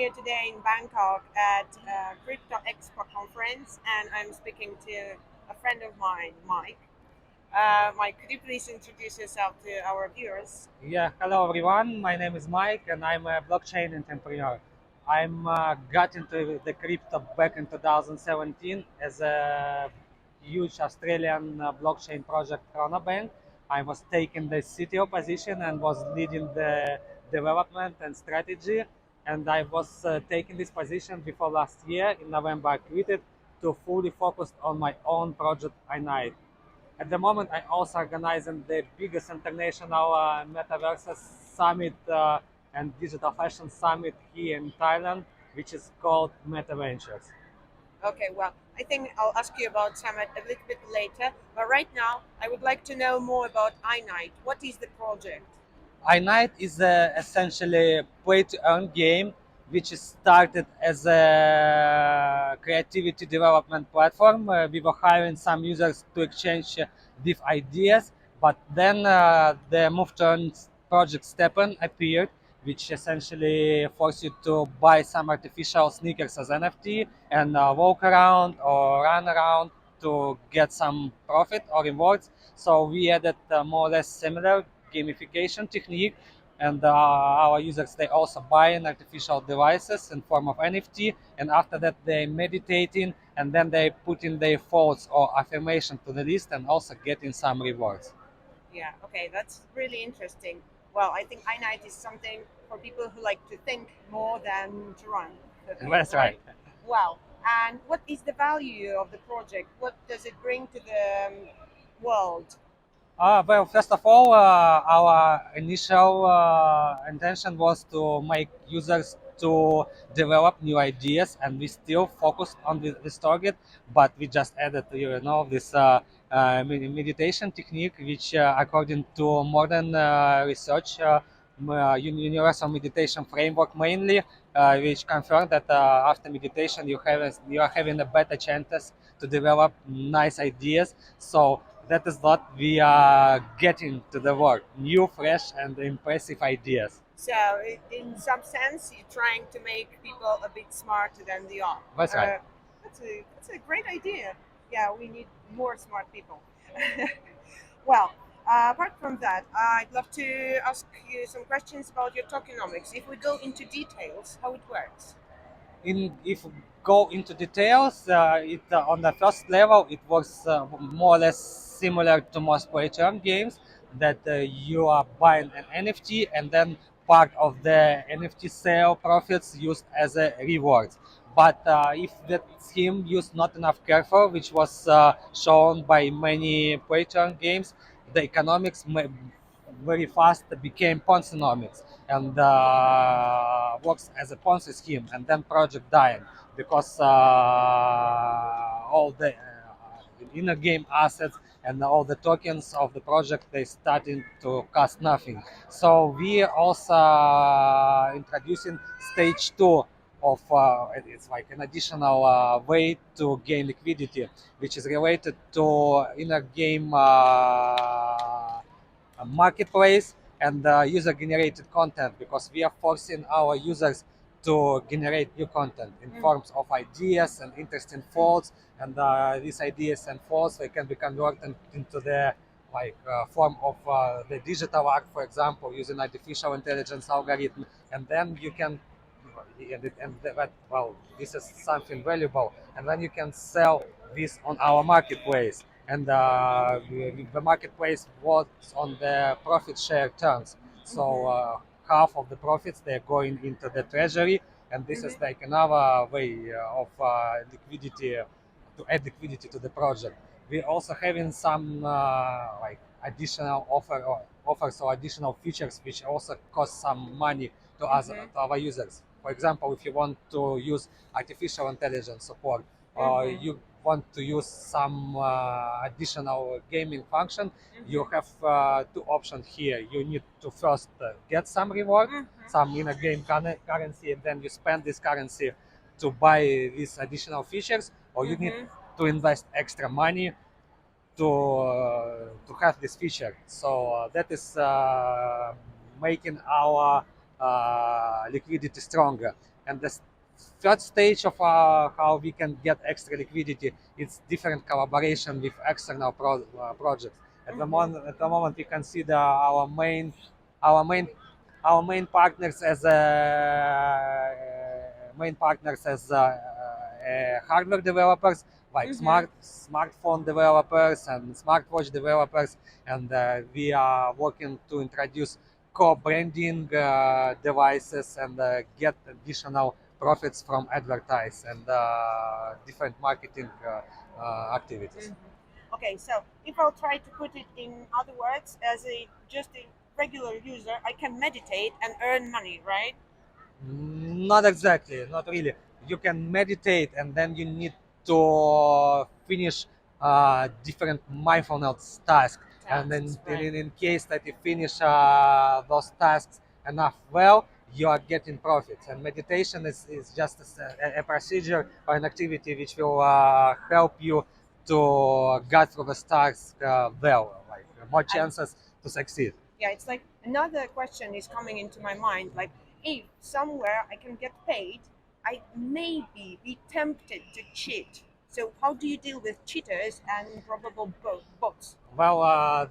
here today in Bangkok at Crypto Expo conference, and I'm speaking to a friend of mine, Mike. Mike, could you please introduce yourself to our viewers? Yeah, hello everyone. My name is Mike and I'm a blockchain entrepreneur. I'm got into the crypto back in 2017 as a huge Australian blockchain project Chronobank. I was taking the CTO position and was leading the development and strategy. And I was taking this position before last year. In November, I quit it to fully focus on my own project, Inite. At the moment, I also organizing the biggest international Metaverse summit and digital fashion summit here in Thailand, which is called Metaventures. Okay, well, I think I'll ask you about Summit a little bit later, but right now I would like to know more about iNight. What is the project? iNight is essentially a play-to-earn game, which is started as a creativity development platform. We were hiring some users to exchange with ideas, but then the move turn project Steppen appeared, which essentially forced you to buy some artificial sneakers as NFT and walk around or run around to get some profit or rewards. So we added more or less similar gamification technique, and our users they also buy an artificial devices in form of NFT, and after that they meditating, and then they put in their thoughts or affirmation to the list and also getting some rewards. Yeah, okay, that's really interesting. Well, I think iNight is something for people who like to think more than to run. That's right. Right? Well, and what is the value of the project? What does it bring to the world? Well, first of all, our initial intention was to make users to develop new ideas, and we still focused on this target, but we just added, this meditation technique, which, according to modern research, universal meditation framework mainly, which confirmed that after meditation you are having a better chances to develop nice ideas. So that is what we are getting to the work: new, fresh, and impressive ideas. So, in some sense, you're trying to make people a bit smarter than they are. That's right. That's a great idea. Yeah, we need more smart people. Well, apart from that, I'd love to ask you some questions about your tokenomics. If we go into details, how it works. If we go into details, on the first level it works more or less similar to most play-to-earn games, that you are buying an NFT and then part of the NFT sale profits used as a reward. But if that scheme used not enough careful, which was shown by many play-to-earn games, the economics very fast became Ponzinomics and works as a Ponzi scheme, and then project dying because all the inner game assets and all the tokens of the project they starting to cost nothing. So we also introducing stage two of it's like an additional way to gain liquidity, which is related to inner game marketplace and user generated content, because we are forcing our users to generate new content in forms of ideas and interesting thoughts, and these ideas and thoughts they can be converted into the form of the digital art, for example, using artificial intelligence algorithm, and then you can well, this is something valuable, and then you can sell this on our marketplace, and the marketplace works on the profit share terms. So half of the profits they're going into the treasury, and this is like another way of liquidity, to add liquidity to the project. We're also having some additional offers or additional features which also cost some money to us, to our users. For example, if you want to use artificial intelligence support, or you want to use some additional gaming function, you have two options here. You need to first get some reward, some in a game currency, and then you spend this currency to buy these additional features, or you need to invest extra money to have this feature. So that is making our liquidity stronger. And the third stage of how we can get extra liquidity is different collaboration with external projects. At the moment, we consider our main our main partners as hardware developers like smartphone developers and smartwatch developers, and we are working to introduce co-branding devices and get additional profits from advertise and different marketing activities. Okay, so if I'll try to put it in other words, as a just a regular user, I can meditate and earn money, right? Not exactly, not really. You can meditate and then you need to finish different mindfulness tasks. And then Tasks, right? in case that you finish those tasks enough well, you are getting profits. And meditation is just a procedure or an activity which will help you to get through the tasks well, like more And chances to succeed. yeah, it's like another question is coming into my mind. Like, if somewhere I can get paid, I maybe be tempted to cheat. So, how do you deal with cheaters and probable bots? Well,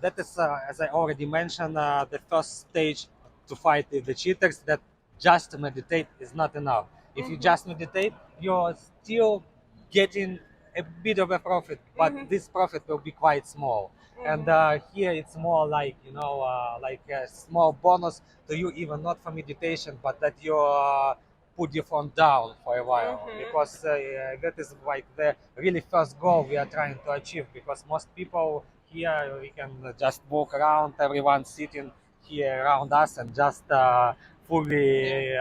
that is, as I already mentioned, the first stage to fight the cheaters. That just to meditate is not enough. If you Mm-hmm. just meditate, you're still getting a bit of a profit, but Mm-hmm. this profit will be quite small. And Mm-hmm. here it's more like like a small bonus to you, even not for meditation, but that you put your phone down for a while, Mm-hmm. because that is like the really first goal we are trying to achieve. Because most people here, we can just walk around, everyone sitting here around us and just Yeah. fully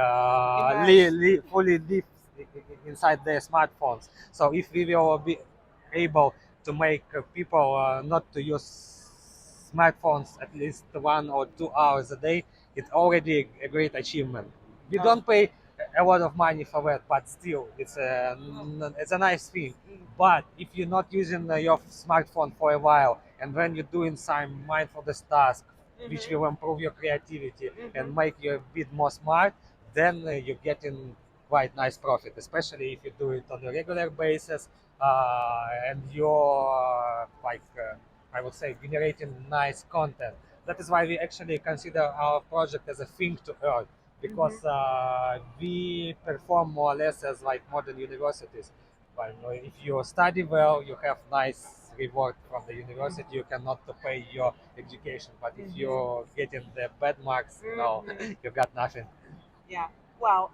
Immerse. live inside their smartphones. So if we will be able to make people not to use smartphones at least 1 or 2 hours a day, it's already a great achievement. We Oh. don't pay a lot of money for that, but still, it's a nice thing. But if you're not using your smartphone for a while, and when you're doing some mindfulness task, which Mm-hmm. will improve your creativity Mm-hmm. and make you a bit more smart, then you're getting quite nice profit, especially if you do it on a regular basis, and you're I would say, generating nice content. That is why we actually consider our project as a thing to earn, Mm-hmm. because we perform more or less as like modern universities. But if you study well, you have nice reward from the university. You cannot to pay your education. But if Mm-hmm. you're getting the bad marks, Mm-hmm. you got nothing. Yeah. Well,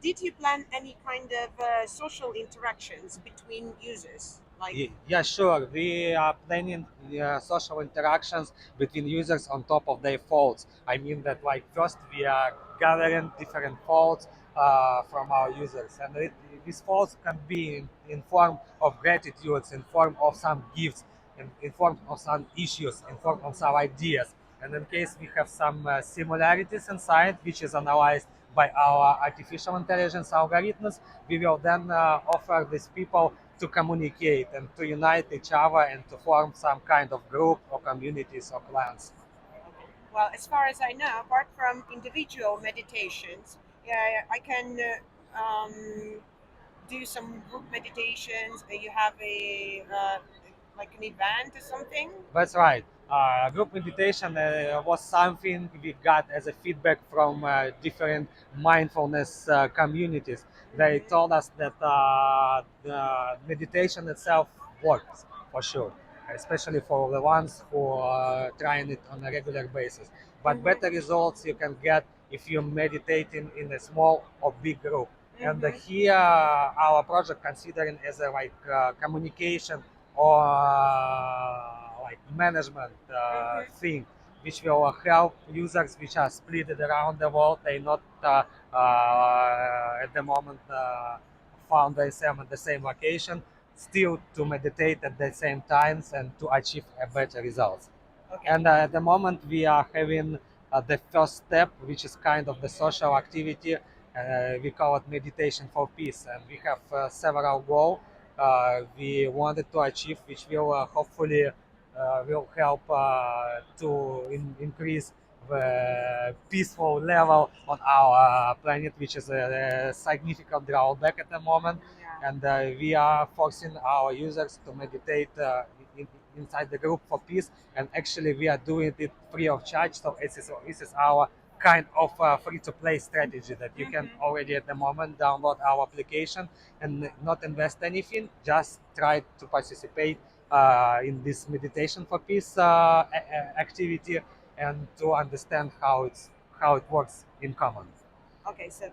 did you plan any kind of social interactions between users? Like, Yeah, sure. We are planning social interactions between users on top of their faults. I mean that, like, first we are gathering different faults from our users, and these faults can be in form of gratitudes, in form of some gifts, in form of some issues, in form of some ideas. And in case we have some similarities inside, which is analyzed by our artificial intelligence algorithms, we will then offer these people to communicate and to unite each other and to form some kind of group or communities or clans. well, as far as I know, apart from individual meditations, yeah, I can do some group meditations. You have a like an event or something. That's right. Group meditation was something we got as a feedback from different mindfulness communities. They Mm-hmm. told us that the meditation itself works for sure, especially for the ones who are trying it on a regular basis. But Mm-hmm. better results you can get if you're meditating in a small or big group. And Mm-hmm. here, our project considering as a communication or like management Mm-hmm. thing, which will help users which are split around the world. They not at the moment found themselves at the same location, still to meditate at the same times and to achieve a better results. Okay. And at the moment, we are having the first step, which is kind of the social activity. We call it meditation for peace, and we have several goals we wanted to achieve, which will hopefully will help to increase peaceful level on our planet, which is a significant drawback at the moment. Yeah. And we are forcing our users to meditate in, inside the group for peace. And actually, we are doing it free of charge. So this is our kind of free-to-play strategy that you can already at the moment download our application and not invest anything. Just try to participate in this meditation for peace activity and to understand how it works in common. Okay, so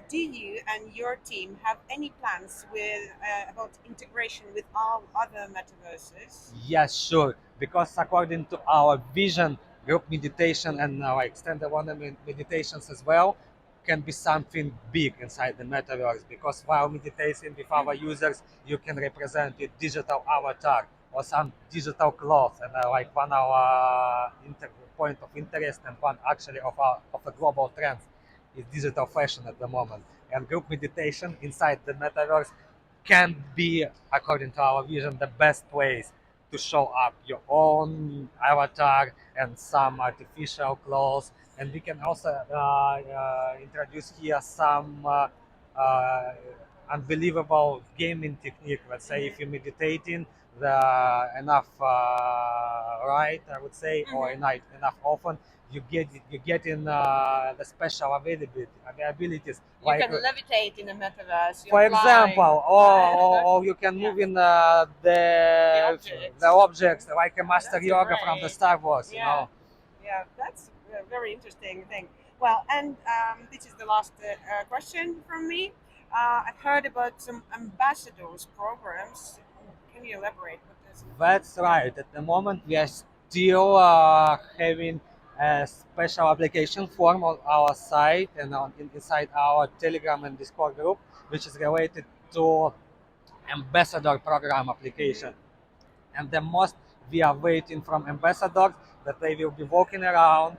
do you and your team have any plans with about integration with all other metaverses? Yes, sure. Because according to our vision, group meditation and our extended one meditations as well can be something big inside the metaverse. Because while meditating with our users, you can represent your digital avatar or some digital clothes, and like one our point of interest and one actually of a global trend is digital fashion at the moment. And group meditation inside the metaverse can be, according to our vision, the best place to show up your own avatar and some artificial clothes. And we can also introduce here some unbelievable gaming technique. Let's say if you're meditating enough right, I would say, or enough often, you get in the special abilities You like can levitate in the metaverse. for You're flying. example, or you can move in the objects like a master That's yoga from the great. Star Wars, you Yeah. know. Yeah, that's a very interesting thing. Well, and this is the last question from me. I've heard about some ambassadors programs. Can you elaborate what this? That's right. At the moment, we are still having a special application form on our site and inside our Telegram and Discord group, which is related to ambassador program application. And the most we are waiting from ambassadors that they will be walking around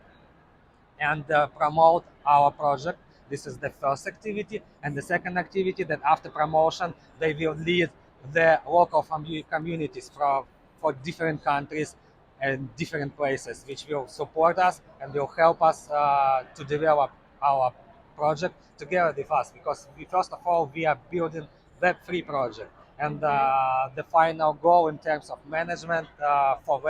and promote our project. This is the first activity. And the second activity that after promotion, they will lead the local communities for different countries and different places, which will support us and will help us to develop our project together with us. Because first of all, we are building Web3 project. And the final goal in terms of management for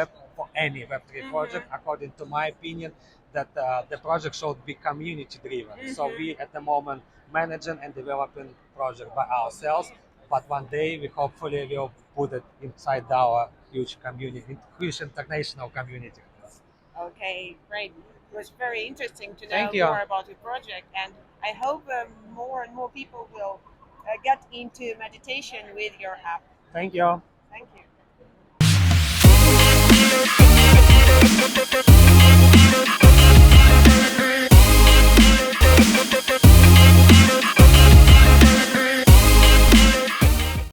any Web3 project, according to my opinion, that the project should be community driven. So we at the moment managing and developing project by ourselves, but one day we hopefully will put it inside our huge community, huge international community. Okay, great. It was very interesting to know Thank you. more about your project, and I hope more and more people will get into meditation with your app. Thank you. Thank you.